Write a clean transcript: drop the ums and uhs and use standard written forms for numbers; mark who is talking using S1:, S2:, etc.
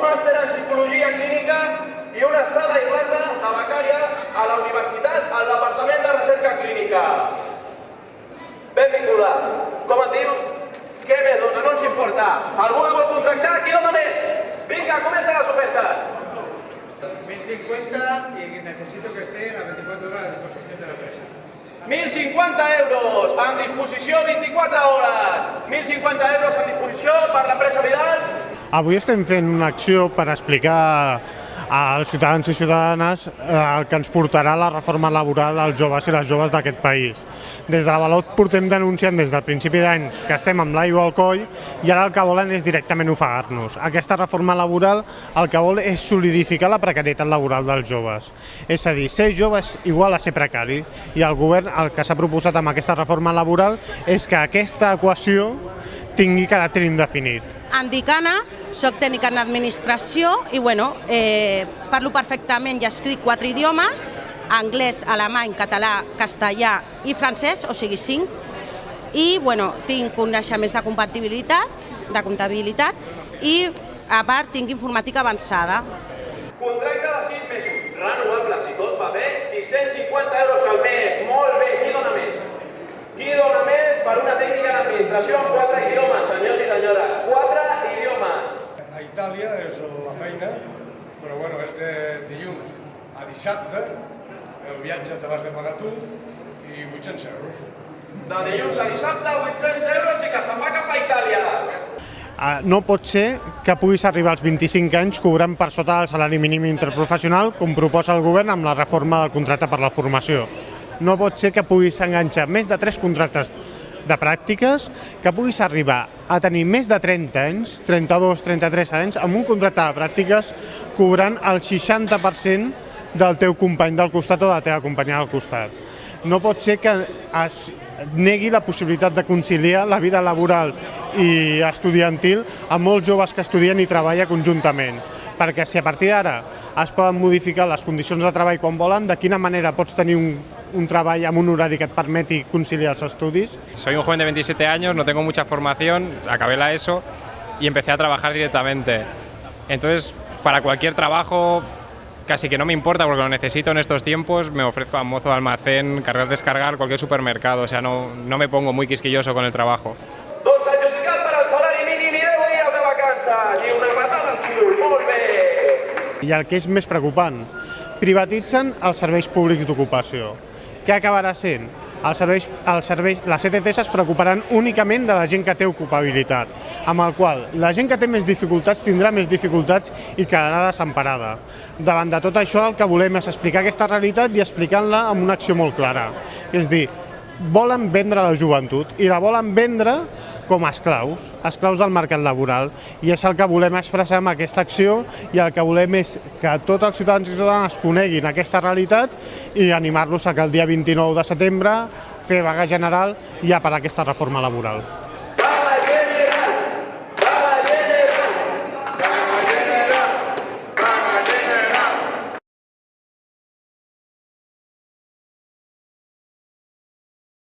S1: màster en psicologia clínica i una estada a Irlanda de becària a la universitat al Departament de Recerca Clínica. Benvinguda. Com et dius? Què més, dona? No ens importa. Algú la vol contractar? Qui dona més? Vinga, comencen les ofertes.
S2: 1050 y necesito que esté a 24 horas a disposición de la empresa.
S1: 1.050 euros, en disposició 24 hores. 1.050 euros en disposició per l'empresa Vidal.
S3: Avui estem fent una acció per explicar als ciutadans i ciutadanes el que ens portarà la reforma laboral als joves i les joves d'aquest país. Des de la Valot portem denunciant des del principi d'any que estem amb l'aigua al coll i ara el que volen és directament ofegar-nos. Aquesta reforma laboral el que vol és solidificar la precarietat laboral dels joves. És a dir, ser jove és igual a ser precari i el govern el que s'ha proposat amb aquesta reforma laboral és que aquesta equació tingui caràcter indefinit.
S4: Em dic Anna, soc tècnica en administració i parlo perfectament i escric 4 idiomes, anglès, alemany, català, castellà i francès, o sigui 5. I tinc coneixements de comptabilitat i a part tinc informàtica avançada.
S1: Contracte de 6 mesos, renovable, si tot va bé, 650 euros al mes, molt bé, qui dona més? Qui dona més per una tècnica d'administració amb 4 idiomes, senyors i senyores? 4 idiomes.
S2: A Itàlia és la feina, però bueno, és de dilluns a dissabte, el viatge te l'has de pagar tu i 800 euros.
S1: De dilluns a dissabte, 800 euros i que se'n va cap a Itàlia.
S3: No pot ser que puguis arribar als 25 anys cobrant per sota del salari mínim interprofessional, com proposa el govern amb la reforma del contracte per la formació. No pot ser que puguis enganxar més de 3 contractes de pràctiques, que puguis arribar a tenir més de 30 anys, 32, 33 anys, amb un contracte de pràctiques cobrant el 60% del teu company del costat o de la teva companya del costat. No pot ser que es negui la possibilitat de conciliar la vida laboral i estudiantil a molts joves que estudien i treballen conjuntament. Perquè si a partir d'ara es poden modificar les condicions de treball quan volen, de quina manera pots tenir un treball amb un horari que et permeti conciliar els estudis?
S5: Soy un joven de 27 años, no tengo mucha formación, acabé la ESO y empecé a trabajar directamente. Entonces, para cualquier trabajo casi que no me importa porque lo necesito en estos tiempos, me ofrezco a mozo de almacén, cargar, descargar, cualquier supermercado, o sea, no me pongo muy quisquilloso con el trabajo.
S1: Doncs adjudicat per al salari mínim i 10 dies de vacances i una patada al cul, molt bé!
S3: I el que és més preocupant, privatitzen els serveis públics d'ocupació. Què acabarà sent? Les ETTs es preocuparan únicament de la gent que té ocupabilitat, amb el qual la gent que té més dificultats tindrà més dificultats i quedarà desemparada. Davant de tot això el que volem és explicar aquesta realitat i explicar-la amb una acció molt clara. És dir, volen vendre la joventut i la volen vendre com a esclaus del mercat laboral. I és el que volem expressar amb aquesta acció i el que volem és que tots els ciutadans i ciutadanes coneguin aquesta realitat i animar-los a que el dia 29 de setembre fer vaga general ja per aquesta reforma laboral.